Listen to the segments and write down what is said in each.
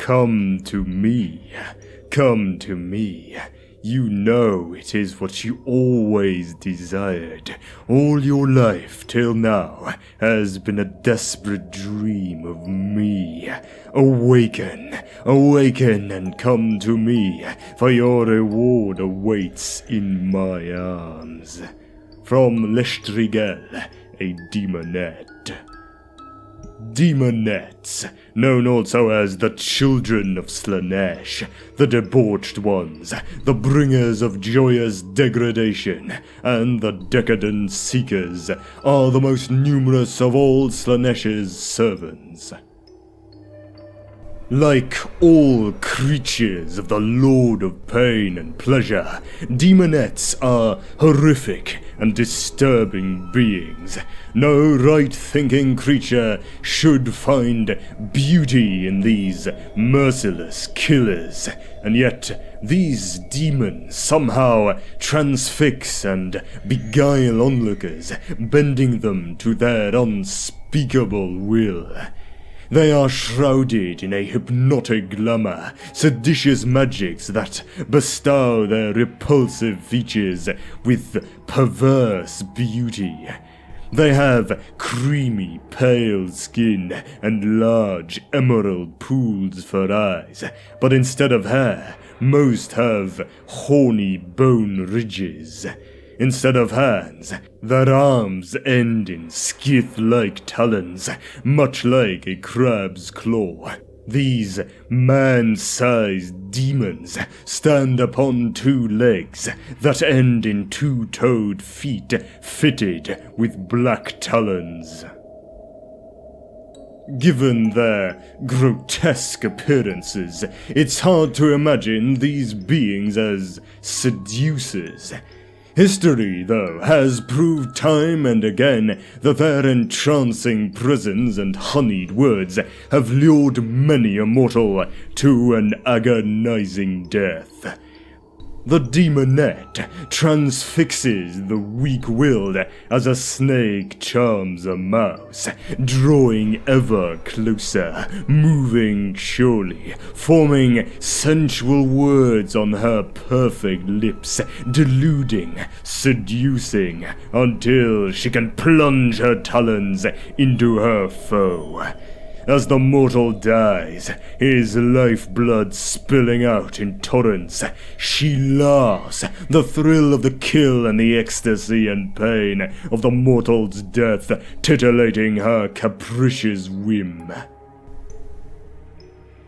Come to me, come to me. You know it is what you always desired. All your life till now has been a desperate dream of me. Awaken, awaken and come to me, for your reward awaits in my arms. From Lestrigel, a Daemonette. Daemonettes, known also as the Children of Slaanesh, the Debauched Ones, the Bringers of Joyous Degradation, and the Decadent Seekers, are the most numerous of all Slaanesh's servants. Like all creatures of the Lord of Pain and Pleasure, Daemonettes are horrific and disturbing beings. No right-thinking creature should find beauty in these merciless killers, and yet these demons somehow transfix and beguile onlookers, bending them to their unspeakable will. They are shrouded in a hypnotic glamour, seditious magics that bestow their repulsive features with perverse beauty. They have creamy, pale skin and large emerald pools for eyes, but instead of hair, most have horny bone ridges. Instead of hands, their arms end in scythe-like talons, much like a crab's claw. These man-sized demons stand upon two legs that end in two-toed feet fitted with black talons. Given their grotesque appearances, it's hard to imagine these beings as seducers. History, though, has proved time and again that their entrancing presence and honeyed words have lured many a mortal to an agonizing death. The Daemonette transfixes the weak-willed as a snake charms a mouse, drawing ever closer, moving surely, forming sensual words on her perfect lips, deluding, seducing, until she can plunge her talons into her foe. As the mortal dies, his lifeblood spilling out in torrents, she laughs, the thrill of the kill and the ecstasy and pain of the mortal's death titillating her capricious whim.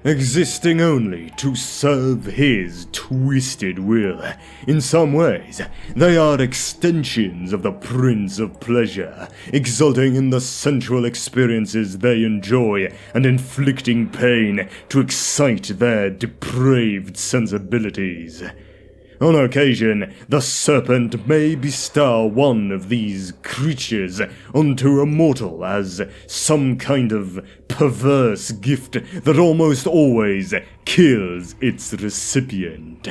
Existing only to serve his twisted will. In some ways, they are extensions of the Prince of Pleasure, exulting in the sensual experiences they enjoy and inflicting pain to excite their depraved sensibilities. On occasion, the serpent may bestow one of these creatures onto a mortal as some kind of perverse gift that almost always kills its recipient.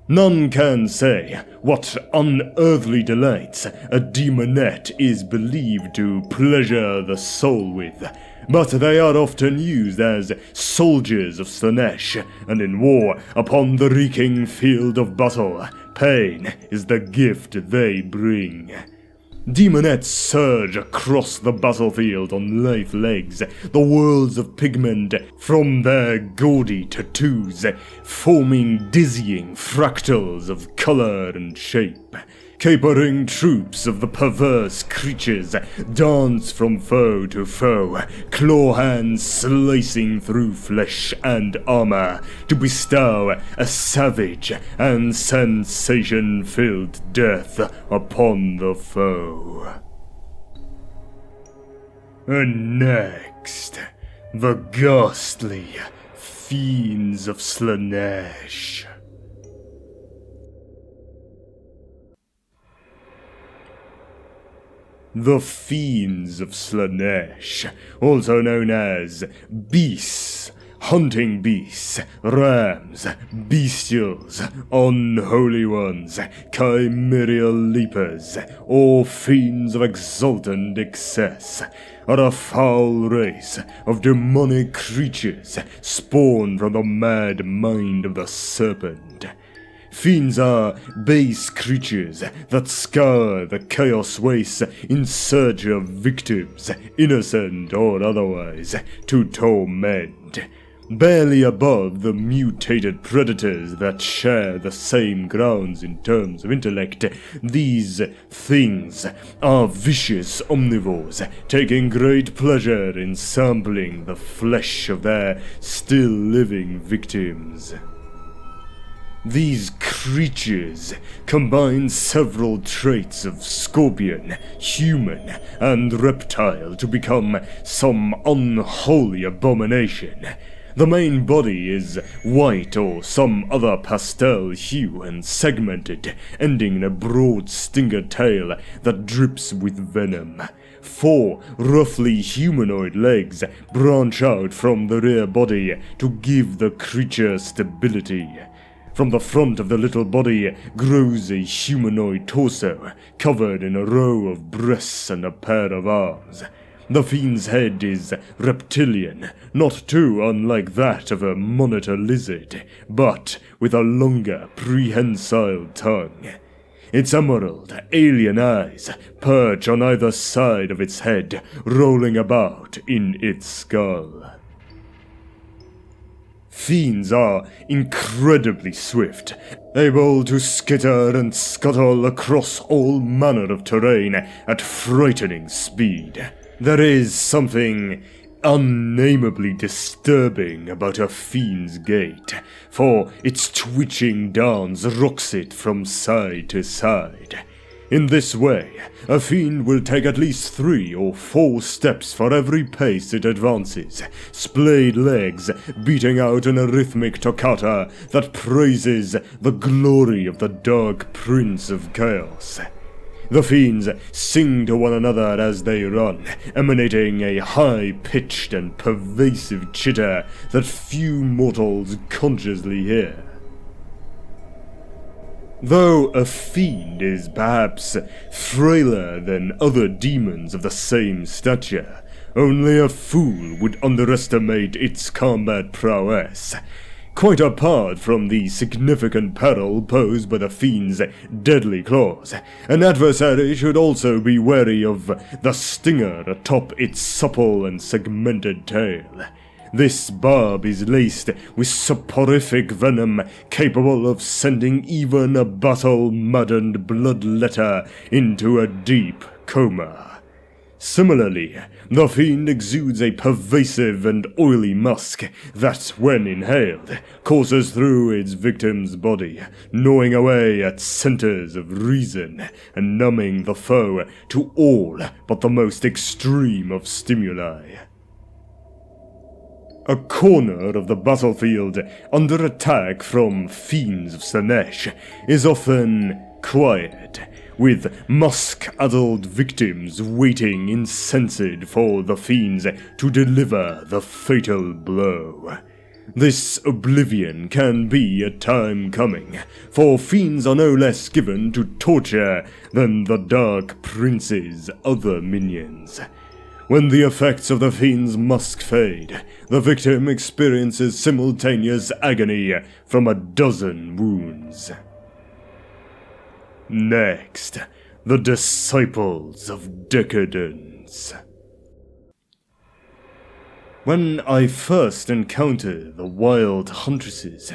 None can say what unearthly delights a Daemonette is believed to pleasure the soul with, but they are often used as soldiers of Slaanesh, and in war upon the reeking field of battle, pain is the gift they bring. Daemonettes surge across the battlefield on lithe legs, the worlds of pigment from their gaudy tattoos, forming dizzying fractals of color and shape. Capering troops of the perverse creatures dance from foe to foe, claw hands slicing through flesh and armor to bestow a savage and sensation-filled death upon the foe. And next, the ghastly Fiends of Slaanesh. The Fiends of Slaanesh, also known as beasts, hunting beasts, rams, bestials, unholy ones, chimerial leapers, or fiends of exultant excess, are a foul race of demonic creatures spawned from the mad mind of the serpent. Fiends are base creatures that scour the chaos wastes in search of victims, innocent or otherwise, to torment. Barely above the mutated predators that share the same grounds in terms of intellect, these things are vicious omnivores, taking great pleasure in sampling the flesh of their still living victims. These creatures combine several traits of scorpion, human, and reptile to become some unholy abomination. The main body is white or some other pastel hue and segmented, ending in a broad stinger tail that drips with venom. 4 roughly humanoid legs branch out from the rear body to give the creature stability. From the front of the little body grows a humanoid torso, covered in a row of breasts and a pair of arms. The fiend's head is reptilian, not too unlike that of a monitor lizard, but with a longer, prehensile tongue. Its emerald, alien eyes perch on either side of its head, rolling about in its skull. Fiends are incredibly swift, able to skitter and scuttle across all manner of terrain at frightening speed. There is something unnamably disturbing about a fiend's gait, for its twitching dance rocks it from side to side. In this way, a fiend will take at least 3 or 4 steps for every pace it advances, splayed legs beating out in a rhythmic toccata that praises the glory of the Dark Prince of Chaos. The fiends sing to one another as they run, emanating a high-pitched and pervasive chitter that few mortals consciously hear. Though a fiend is perhaps frailer than other demons of the same stature, only a fool would underestimate its combat prowess. Quite apart from the significant peril posed by the fiend's deadly claws, an adversary should also be wary of the stinger atop its supple and segmented tail. This barb is laced with soporific venom capable of sending even a battle-maddened bloodletter into a deep coma. Similarly, the fiend exudes a pervasive and oily musk that, when inhaled, courses through its victim's body, gnawing away at centers of reason and numbing the foe to all but the most extreme of stimuli. A corner of the battlefield under attack from fiends of Slaanesh is often quiet, with musk-addled victims waiting incensed for the fiends to deliver the fatal blow. This oblivion can be a time coming, for fiends are no less given to torture than the Dark Prince's other minions. When the effects of the fiend's musk fade, the victim experiences simultaneous agony from a dozen wounds. Next, the Disciples of Decadence. When I first encountered the wild huntresses,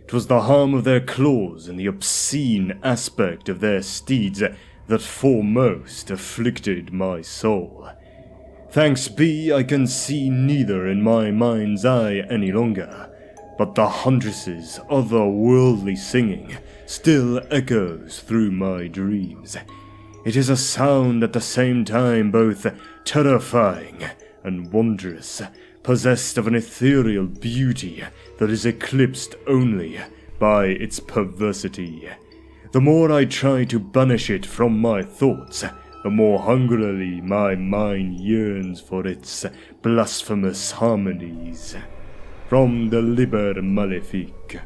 it was the harm of their claws and the obscene aspect of their steeds that foremost afflicted my soul. Thanks be, I can see neither in my mind's eye any longer, but the huntress's otherworldly singing still echoes through my dreams. It is a sound at the same time both terrifying and wondrous, possessed of an ethereal beauty that is eclipsed only by its perversity. The more I try to banish it from my thoughts, the more hungrily my mind yearns for its blasphemous harmonies. from the Liber Malefic.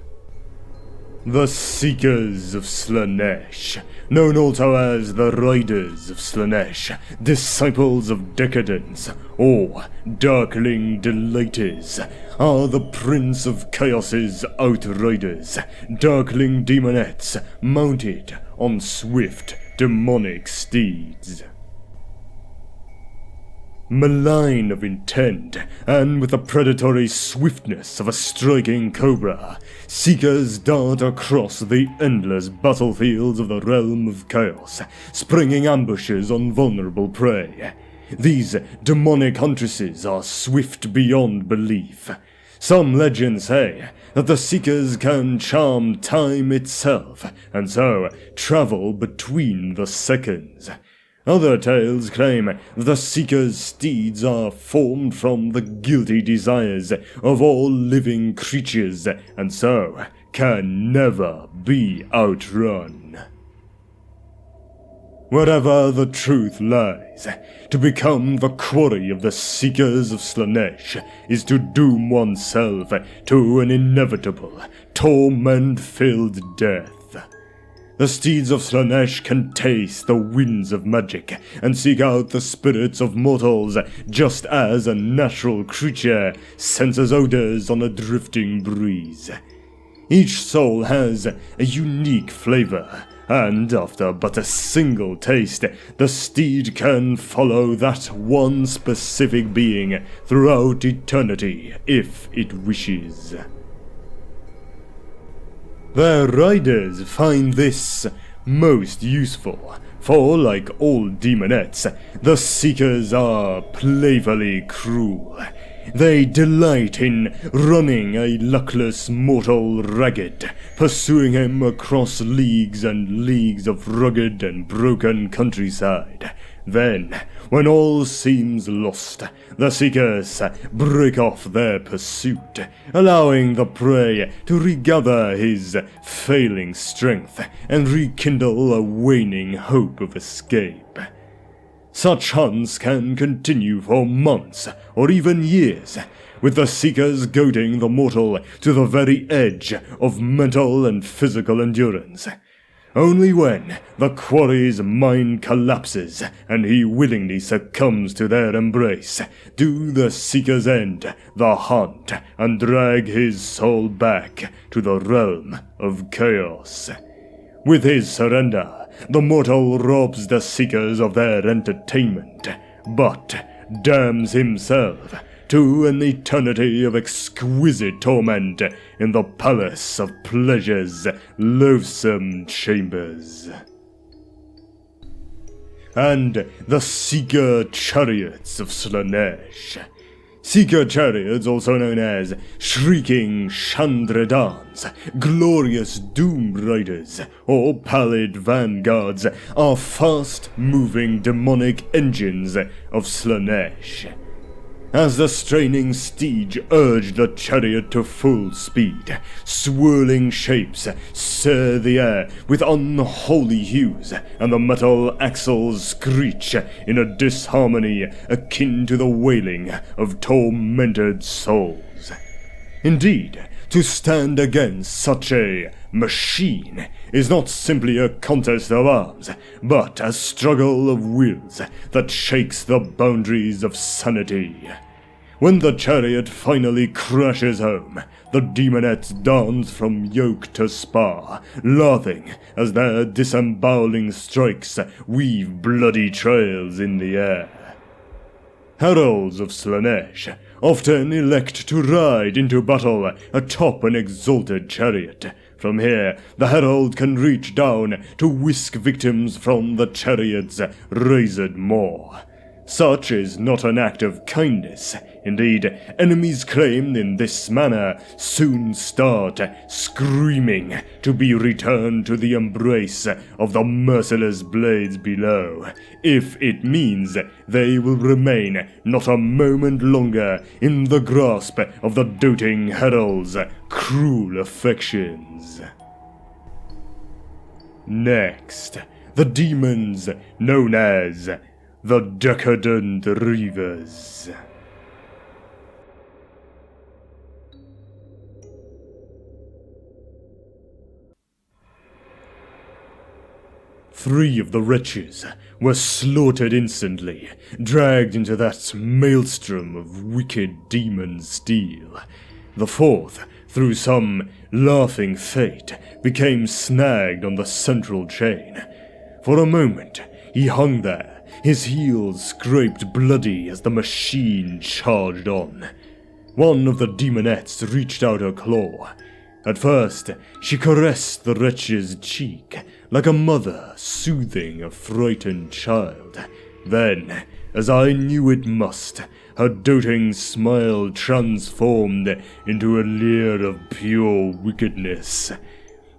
The Seekers of Slaanesh, known also as the Riders of Slaanesh, Disciples of Decadence, or Darkling Delighters, are the Prince of Chaos's Outriders, Darkling Daemonettes mounted on swift, demonic steeds. Malign of intent, and with the predatory swiftness of a striking cobra, Seekers dart across the endless battlefields of the realm of chaos, springing ambushes on vulnerable prey. These demonic huntresses are swift beyond belief. Some legends say that the Seekers can charm time itself, and so travel between the seconds. Other tales claim that the Seekers' steeds are formed from the guilty desires of all living creatures, and so can never be outrun. Wherever the truth lies, to become the quarry of the Seekers of Slaanesh is to doom oneself to an inevitable, torment-filled death. The steeds of Slaanesh can taste the winds of magic and seek out the spirits of mortals, just as a natural creature senses odors on a drifting breeze. Each soul has a unique flavor, and after but a single taste, the steed can follow that one specific being throughout eternity if it wishes. Their riders find this most useful, for like all Daemonettes, the Seekers are playfully cruel. They delight in running a luckless mortal ragged, pursuing him across leagues and leagues of rugged and broken countryside. Then, when all seems lost, the Seekers break off their pursuit, allowing the prey to regather his failing strength and rekindle a waning hope of escape. Such hunts can continue for months or even years, with the Seekers goading the mortal to the very edge of mental and physical endurance. Only when the quarry's mind collapses and he willingly succumbs to their embrace do the Seekers end the hunt and drag his soul back to the realm of chaos. With his surrender, the mortal robs the Seekers of their entertainment, but damns himself to an eternity of exquisite torment in the Palace of Pleasure's loathsome chambers. And the Seeker Chariots of Slaanesh. Seeker Chariots, also known as Shrieking Chandradans, Glorious Doom Riders, or Pallid Vanguards, are fast-moving demonic engines of Slaanesh. As the straining steed urged the chariot to full speed, swirling shapes sear the air with unholy hues, and the metal axles screech in a disharmony akin to the wailing of tormented souls. Indeed, to stand against such a machine is not simply a contest of arms, but a struggle of wills that shakes the boundaries of sanity. When the chariot finally crashes home, the Daemonettes dance from yoke to spar, laughing as their disemboweling strikes weave bloody trails in the air. Heralds of Slaanesh often elect to ride into battle atop an exalted chariot. From here, the herald can reach down to whisk victims from the chariot's razed maw. Such is not an act of kindness. Indeed, enemies claimed in this manner soon start screaming to be returned to the embrace of the merciless blades below, if it means they will remain not a moment longer in the grasp of the doting herald's cruel affections. Next, the demons known as the Decadent Reavers. 3 of the wretches were slaughtered instantly, dragged into that maelstrom of wicked demon steel. The 4th, through some laughing fate, became snagged on the central chain. For a moment, he hung there, his heels scraped bloody as the machine charged on. One of the Daemonettes reached out her claw. At first, she caressed the wretch's cheek, like a mother soothing a frightened child. Then, as I knew it must, her doting smile transformed into a leer of pure wickedness.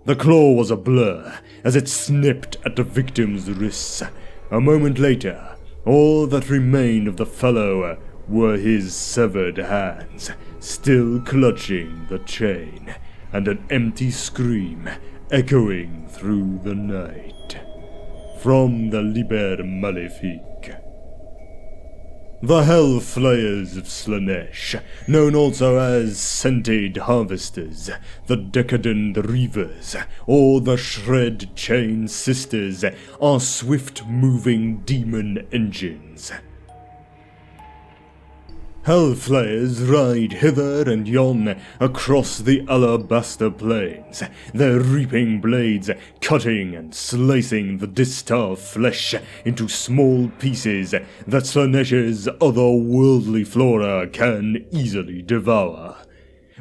The claw was a blur as it snipped at the victim's wrists. A moment later, all that remained of the fellow were his severed hands, still clutching the chain, and an empty scream echoing through the night. From the Liber Malefique. The Hellflayers of SLAANESH, known also as Scented Harvesters, the Decadent Reavers, or the Shred Chain Sisters, are swift-moving demon engines. Hellflayers ride hither and yon across the alabaster plains, their reaping blades cutting and slicing the distar flesh into small pieces that SLAANESH'S otherworldly flora can easily devour.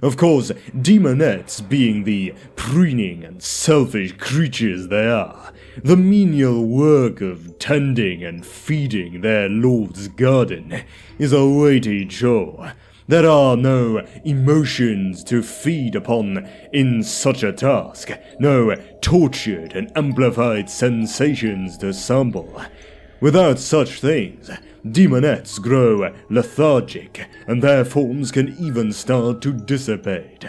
Of course, Daemonettes being the preening and selfish creatures they are, the menial work of tending and feeding their lord's garden is a weighty chore. There are no emotions to feed upon in such a task, no tortured and amplified sensations to sample. Without such things, Daemonettes grow lethargic, and their forms can even start to dissipate.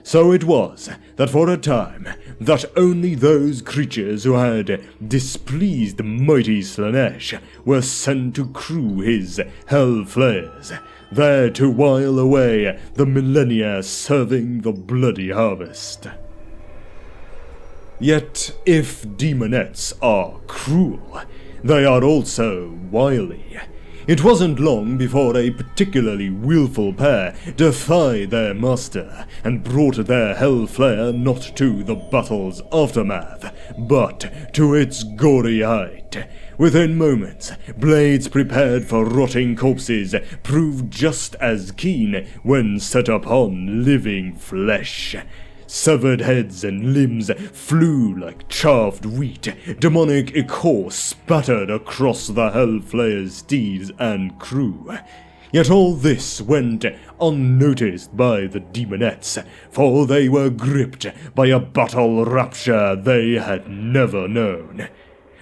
So it was that for a time, that only those creatures who had displeased mighty SLAANESH were sent to crew his Hellflayers, there to while away the millennia serving the bloody harvest. Yet, if Daemonettes are cruel, they are also wily. It wasn't long before a particularly willful pair defied their master and brought their Hellflayer not to the battle's aftermath, but to its gory height. Within moments, blades prepared for rotting corpses proved just as keen when set upon living flesh. Severed heads and limbs flew like chaffed wheat, demonic ichor spattered across the Hellflayer's steeds and crew. Yet all this went unnoticed by the Daemonettes, for they were gripped by a battle rapture they had never known.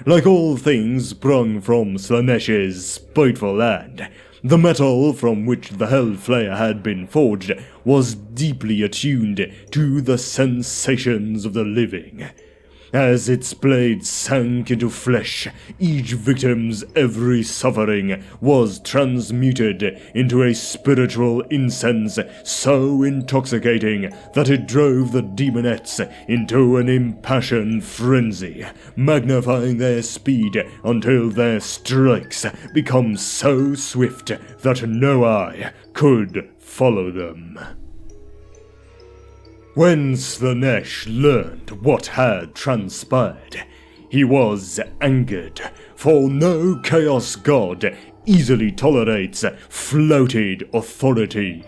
Like all things sprung from SLAANESH'S spiteful hand, the metal from which the Hellflayer had been forged was deeply attuned to the sensations of the living. As its blades sank into flesh, each victim's every suffering was transmuted into a spiritual incense so intoxicating that it drove the Daemonettes into an impassioned frenzy, magnifying their speed until their strikes become so swift that no eye could follow them. When SLAANESH learned what had transpired, he was angered, for no Chaos God easily tolerates flouted authority.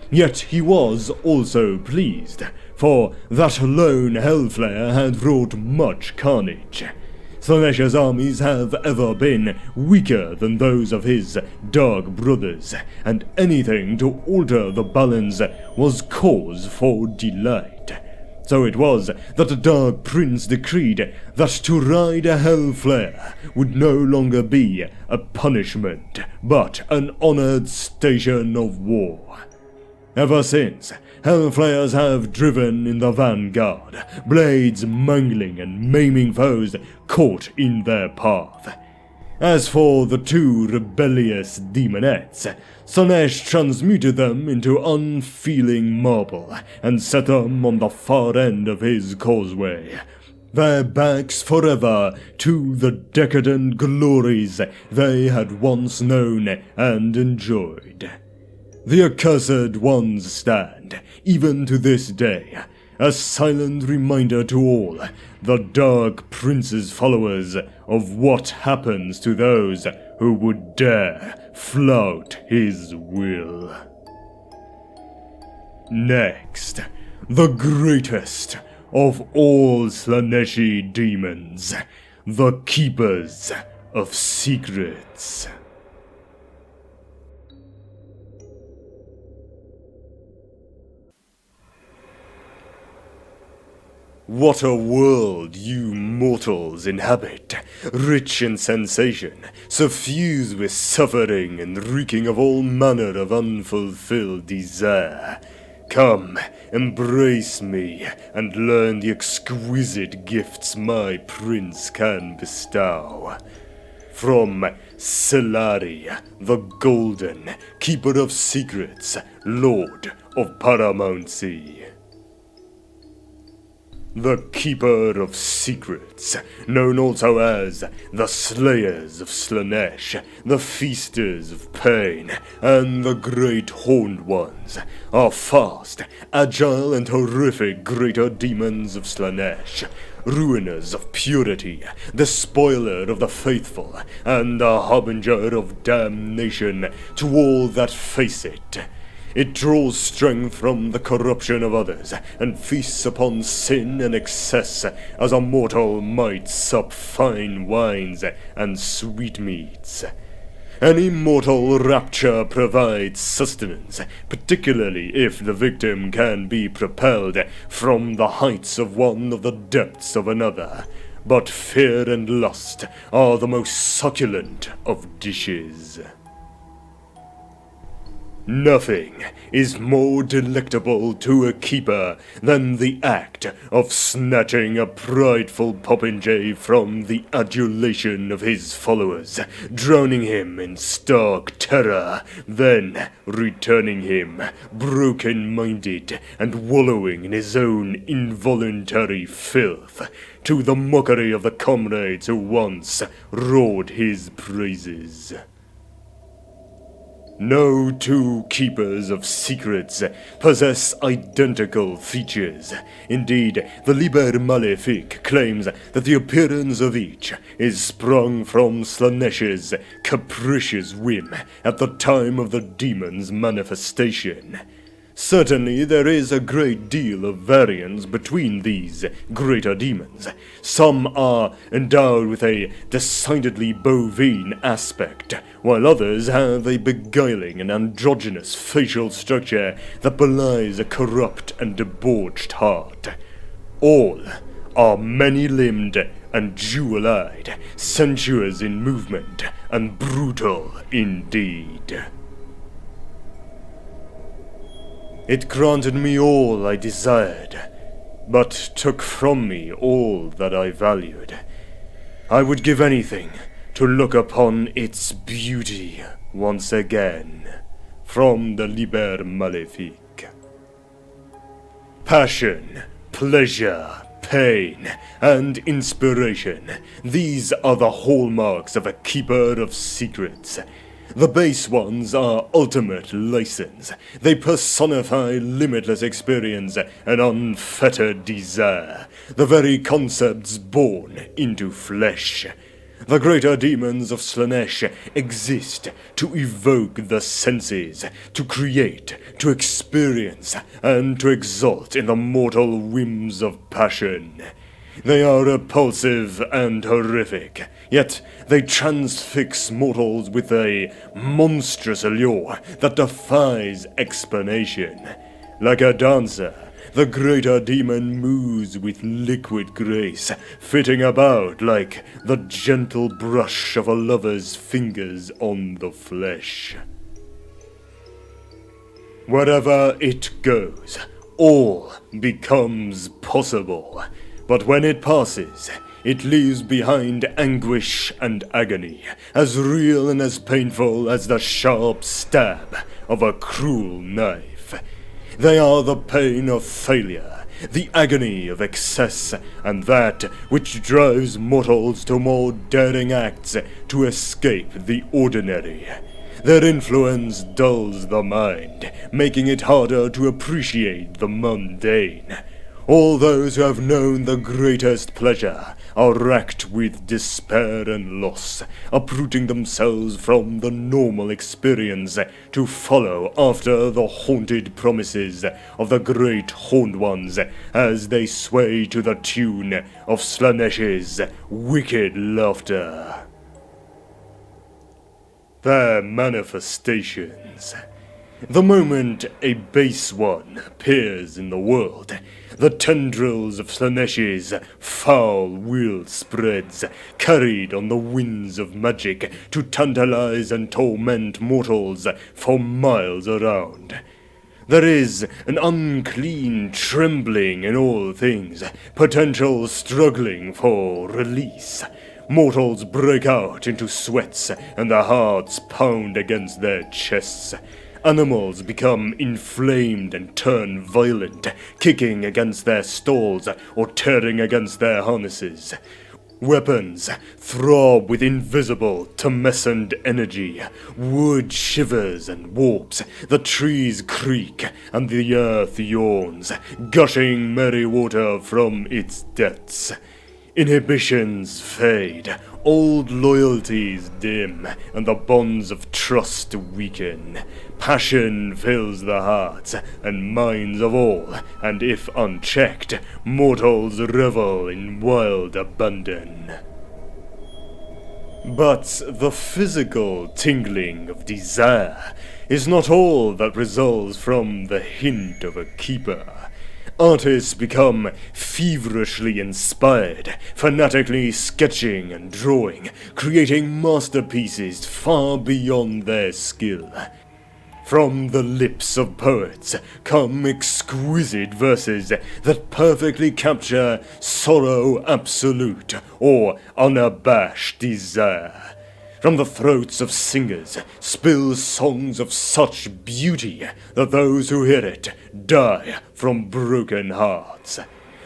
Yet he was also pleased, for that lone Hellflayer had wrought much carnage. SLAANESH'S armies have ever been weaker than those of his dark brothers, and anything to alter the balance was cause for delight. So it was that the Dark Prince decreed that to ride a Hellflayer would no longer be a punishment, but an honored station of war. Ever since, Hellflayers have driven in the vanguard, blades mangling and maiming foes caught in their path. As for the 2 rebellious Daemonettes, SLAANESH transmuted them into unfeeling marble and set them on the far end of his causeway. their backs forever to the decadent glories they had once known and enjoyed. The accursed ones stand, even to this day, a silent reminder to all the Dark Prince's followers of what happens to those who would dare flout his will. Next, the greatest of all Slaaneshi demons, the Keepers of Secrets. What a world you mortals inhabit, rich in sensation, suffused with suffering and reeking of all manner of unfulfilled desire. Come, embrace me, and learn the exquisite gifts my prince can bestow. From Selari, the Golden, Keeper of Secrets, Lord of Paramount Sea. The Keeper of Secrets, known also as the Slayers of Slaanesh, the Feasters of Pain, and the Great Horned Ones, are fast, agile, and horrific greater demons of Slaanesh, ruiners of purity, despoiler of the faithful, and a harbinger of damnation to all that face it. It draws strength from the corruption of others, and feasts upon sin and excess, as a mortal might sup fine wines and sweetmeats. Any mortal rapture provides sustenance, particularly if the victim can be propelled from the heights of one of the depths of another. But fear and lust are the most succulent of dishes. Nothing is more delectable to a keeper than the act of snatching a prideful popinjay from the adulation of his followers, drowning him in stark terror, then returning him, broken-minded and wallowing in his own involuntary filth, to the mockery of the comrades who once roared his praises. No two Keepers of Secrets possess identical features. Indeed, the Liber Malefic claims that the appearance of each is sprung from Slaanesh's capricious whim at the time of the demon's manifestation. Certainly there is a great deal of variance between these greater demons. Some are endowed with a decidedly bovine aspect, while others have a beguiling and androgynous facial structure that belies a corrupt and debauched heart. All are many-limbed and jewel-eyed, sensuous in movement, and brutal indeed. It granted me all I desired, but took from me all that I valued. I would give anything to look upon its beauty once again. From the Liber Malefic. Passion, pleasure, pain, and inspiration, these are the hallmarks of a Keeper of Secrets. The base ones are ultimate license. They personify limitless experience and unfettered desire, the very concepts born into flesh. The greater demons of Slaanesh exist to evoke the senses, to create, to experience, and to exult in the mortal whims of passion. They are repulsive and horrific, yet they transfix mortals with a monstrous allure that defies explanation. Like a dancer, the greater demon moves with liquid grace, fitting about like the gentle brush of a lover's fingers on the flesh. Wherever it goes, all becomes possible. But when it passes, it leaves behind anguish and agony, as real and as painful as the sharp stab of a cruel knife. They are the pain of failure, the agony of excess, and that which drives mortals to more daring acts to escape the ordinary. Their influence dulls the mind, making it harder to appreciate the mundane. All those who have known the greatest pleasure are racked with despair and loss, uprooting themselves from the normal experience to follow after the haunted promises of the great horned ones as they sway to the tune of SLAANESH'S wicked laughter. Their manifestations. The moment a base one appears in the world, the tendrils of SLAANESH'S foul will spreads, carried on the winds of magic to tantalize and torment mortals for miles around. There is an unclean trembling in all things, potential struggling for release. Mortals break out into sweats, and their hearts pound against their chests. Animals become inflamed and turn violent, kicking against their stalls or tearing against their harnesses. Weapons throb with invisible, tumescent energy. Wood shivers and warps, the trees creak, and the earth yawns, gushing merry water from its depths. Inhibitions fade, old loyalties dim, and the bonds of trust weaken. Passion fills the hearts and minds of all, and if unchecked, mortals revel in wild abandon. But the physical tingling of desire is not all that results from the hint of a keeper. Artists become feverishly inspired, fanatically sketching and drawing, creating masterpieces far beyond their skill. From the lips of poets come exquisite verses that perfectly capture sorrow absolute or unabashed desire. From the throats of singers spill songs of such beauty that those who hear it die from broken hearts.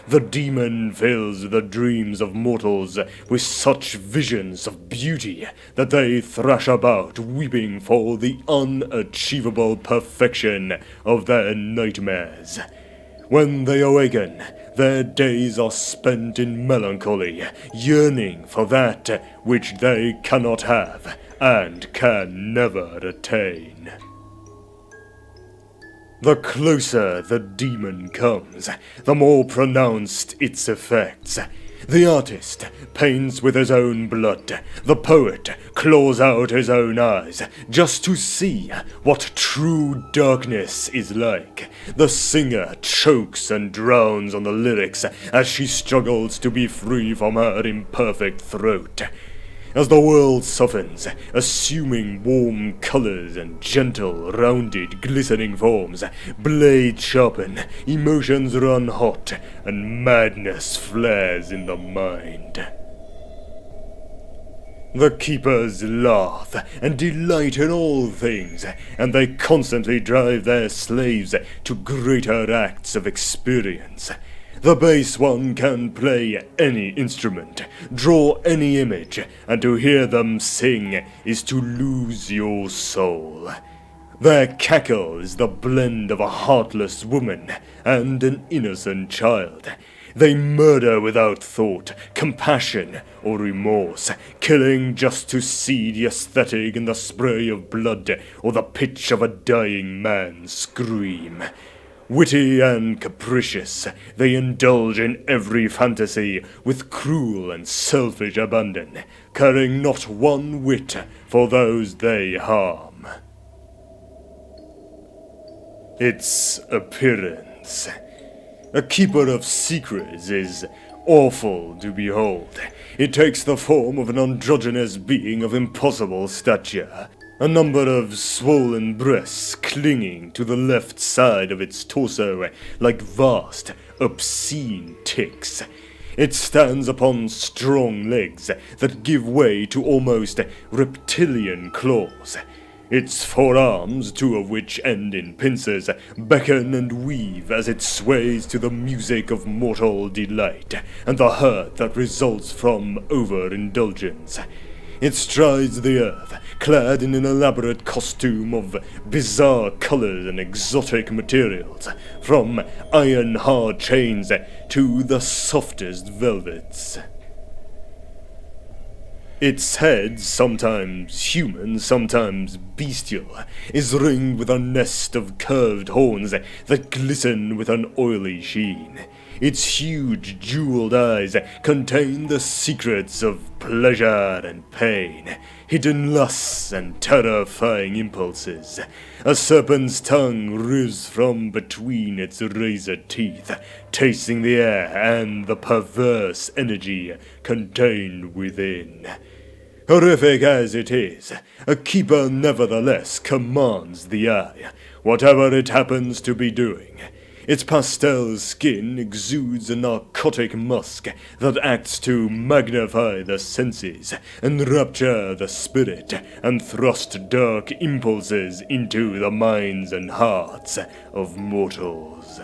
The demon fills the dreams of mortals with such visions of beauty that they thrash about weeping for the unachievable perfection of their nightmares. When they awaken, their days are spent in melancholy, yearning for that which they cannot have and can never attain. The closer the demon comes, the more pronounced its effects. The artist paints with his own blood, the poet claws out his own eyes, just to see what true darkness is like. The singer chokes and drowns on the lyrics as she struggles to be free from her imperfect throat. As the world softens, assuming warm colors and gentle, rounded, glistening forms, blades sharpen, emotions run hot, and madness flares in the mind. The keepers laugh and delight in all things, and they constantly drive their slaves to greater acts of experience. The base one can play any instrument, draw any image, and to hear them sing is to lose your soul. Their cackle is the blend of a heartless woman and an innocent child. They murder without thought, compassion, or remorse, killing just to see the aesthetic in the spray of blood or the pitch of a dying man scream. Witty and capricious, they indulge in every fantasy with cruel and selfish abandon, caring not one whit for those they harm. Its appearance. A keeper of secrets is awful to behold. It takes the form of an androgynous being of impossible stature, a number of swollen breasts clinging to the left side of its torso like vast, obscene ticks. It stands upon strong legs that give way to almost reptilian claws. Its forearms, two of which end in pincers, beckon and weave as it sways to the music of mortal delight, and the hurt that results from overindulgence. It strides the earth, clad in an elaborate costume of bizarre colors and exotic materials, from iron-hard chains to the softest velvets. Its head, sometimes human, sometimes bestial, is ringed with a nest of curved horns that glisten with an oily sheen. Its huge jeweled eyes contain the secrets of pleasure and pain, hidden lusts and terrifying impulses. A serpent's tongue writhes from between its razor teeth, tasting the air and the perverse energy contained within. Horrific as it is, a keeper nevertheless commands the eye, whatever it happens to be doing. Its pastel skin exudes a narcotic musk that acts to magnify the senses, enrapture the spirit, and thrust dark impulses into the minds and hearts of mortals.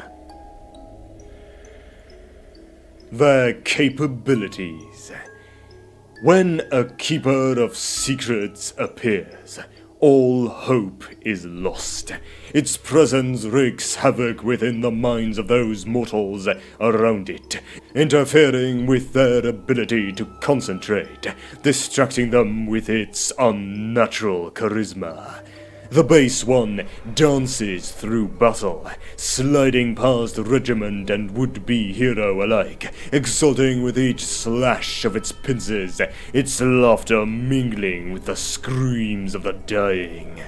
Their capabilities. When a keeper of secrets appears, all hope is lost. Its presence wreaks havoc within the minds of those mortals around it, interfering with their ability to concentrate, distracting them with its unnatural charisma. The base one dances through battle, sliding past regiment and would-be hero alike, exulting with each slash of its pincers, its laughter mingling with the screams of the dying.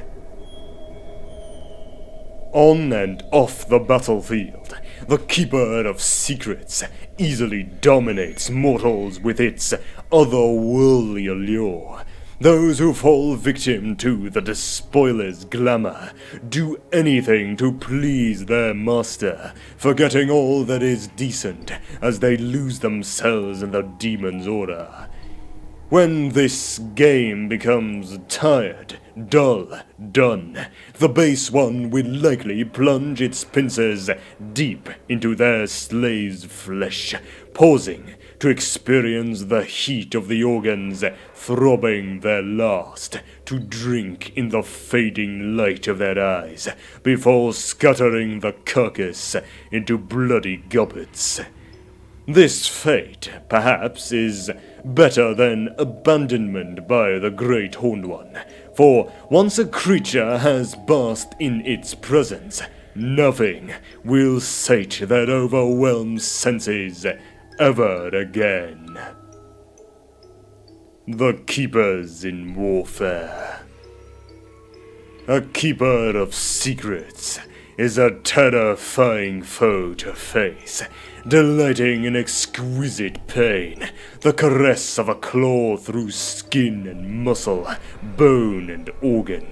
On and off the battlefield, the Keeper of Secrets easily dominates mortals with its otherworldly allure. Those who fall victim to the despoiler's glamour do anything to please their master, forgetting all that is decent as they lose themselves in the demon's aura. When this game becomes tired, dull, done, the base one will likely plunge its pincers deep into their slave's flesh, pausing to experience the heat of the organs throbbing their last, to drink in the fading light of their eyes, before scattering the carcass into bloody goblets. This fate, perhaps, is better than abandonment by the Great Horned One, for once a creature has basked in its presence, nothing will sate their overwhelmed senses ever again. The Keepers in Warfare. A Keeper of Secrets is a terrifying foe to face, delighting in exquisite pain, the caress of a claw through skin and muscle, bone and organ.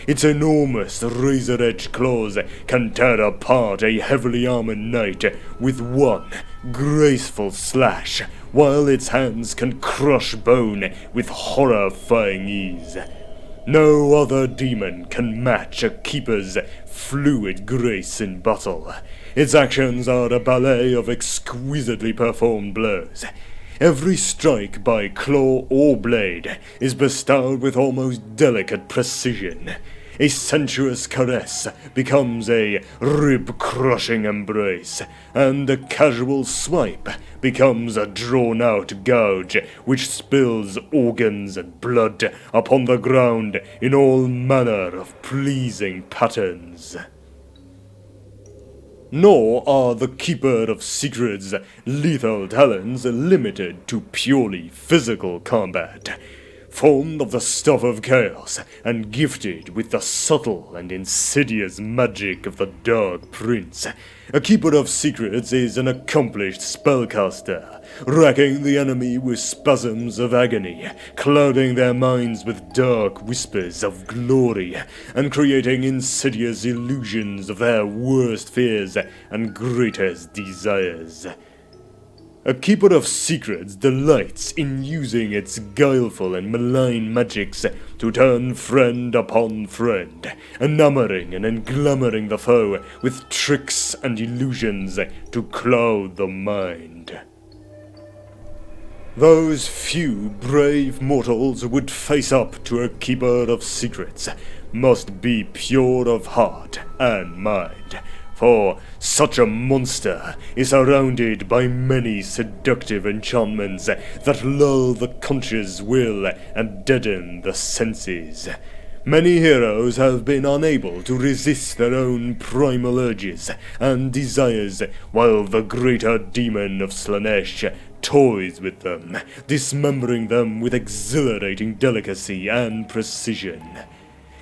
Its enormous razor-edged claws can tear apart a heavily armored knight with one graceful slash, while its hands can crush bone with horrifying ease. No other demon can match a keeper's fluid grace in battle. Its actions are a ballet of exquisitely performed blows. Every strike by claw or blade is bestowed with almost delicate precision. A sensuous caress becomes a rib-crushing embrace, and a casual swipe becomes a drawn-out gouge which spills organs and blood upon the ground in all manner of pleasing patterns. Nor are the Keeper of Secrets' lethal talents limited to purely physical combat. Formed of the stuff of chaos, and gifted with the subtle and insidious magic of the Dark Prince, a Keeper of Secrets is an accomplished spellcaster, racking the enemy with spasms of agony, clouding their minds with dark whispers of glory, and creating insidious illusions of their worst fears and greatest desires. A keeper of secrets delights in using its guileful and malign magics to turn friend upon friend, enamoring and englamoring the foe with tricks and illusions to cloud the mind. Those few brave mortals who would face up to a keeper of secrets must be pure of heart and mind, for such a monster is surrounded by many seductive enchantments that lull the conscious will and deaden the senses. Many heroes have been unable to resist their own primal urges and desires, while the greater demon of Slaanesh toys with them, dismembering them with exhilarating delicacy and precision.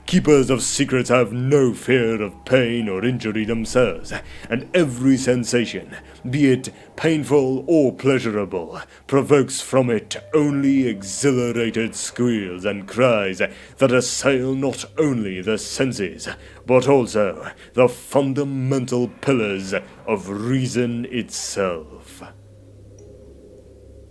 Keepers of secrets have no fear of pain or injury themselves, and every sensation, be it painful or pleasurable, provokes from it only exhilarated squeals and cries that assail not only the senses, but also the fundamental pillars of reason itself.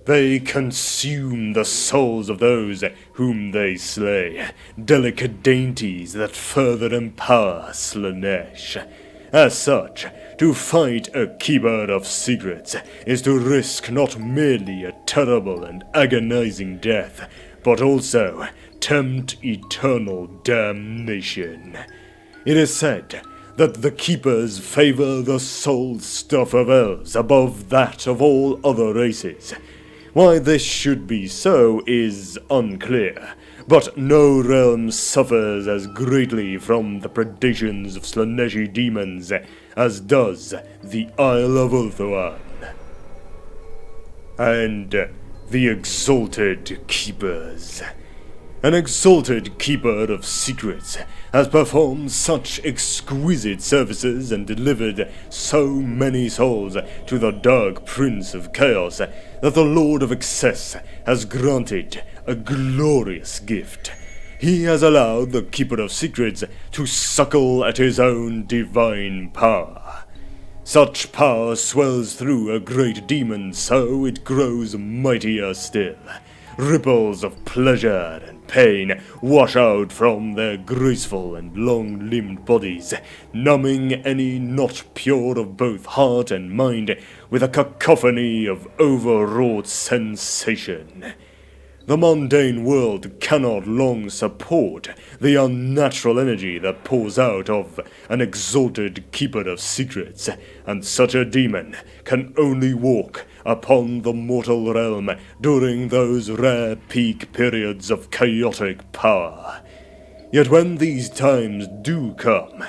They consume the souls of those whom they slay, delicate dainties that further empower Slaanesh. As such, to fight a keeper of secrets is to risk not merely a terrible and agonizing death, but also tempt eternal damnation. It is said that the keepers favor the soul stuff of elves above that of all other races. Why this should be so is unclear, but no realm suffers as greatly from the predations of Slaaneshi demons as does the Isle of Ulthuan. And the Exalted Keepers. An exalted keeper of secrets has performed such exquisite services and delivered so many souls to the Dark Prince of Chaos that the Lord of Excess has granted a glorious gift. He has allowed the keeper of secrets to suckle at his own divine power. Such power swells through a great demon, so it grows mightier still. Ripples of pleasure and pain wash out from their graceful and long-limbed bodies, numbing any not pure of both heart and mind with a cacophony of overwrought sensation. The mundane world cannot long support the unnatural energy that pours out of an exalted keeper of secrets, and such a demon can only walk upon the mortal realm during those rare peak periods of chaotic power. Yet when these times do come,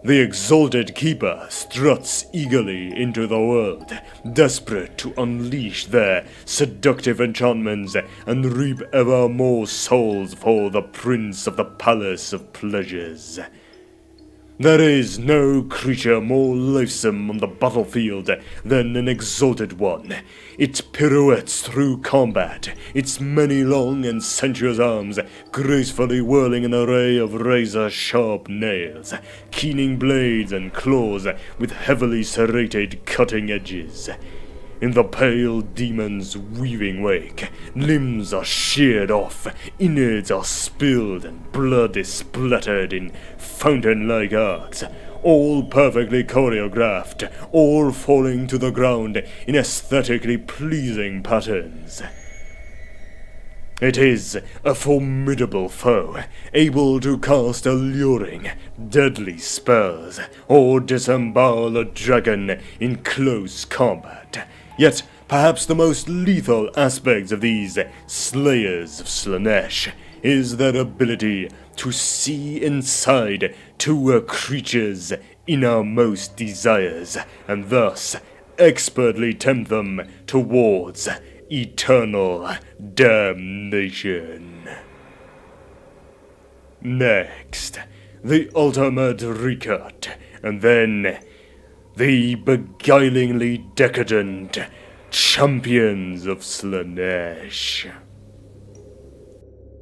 the exalted keeper struts eagerly into the world, desperate to unleash their seductive enchantments and reap ever more souls for the Prince of the Palace of Pleasures. There is no creature more lithesome on the battlefield than an exalted one. It pirouettes through combat, its many long and sensuous arms gracefully whirling an array of razor-sharp nails, keening blades and claws with heavily serrated cutting edges. In the pale demon's weaving wake, limbs are sheared off, innards are spilled, and blood is splattered in fountain-like arcs, all perfectly choreographed, all falling to the ground in aesthetically pleasing patterns. It is a formidable foe, able to cast alluring, deadly spells, or disembowel a dragon in close combat. Yet, perhaps the most lethal aspect of these Slayers of Slaanesh is their ability to see inside to a creature's innermost desires, and thus expertly tempt them towards eternal damnation. Next, the ultimate recut, and then the beguilingly decadent Champions of Slaanesh.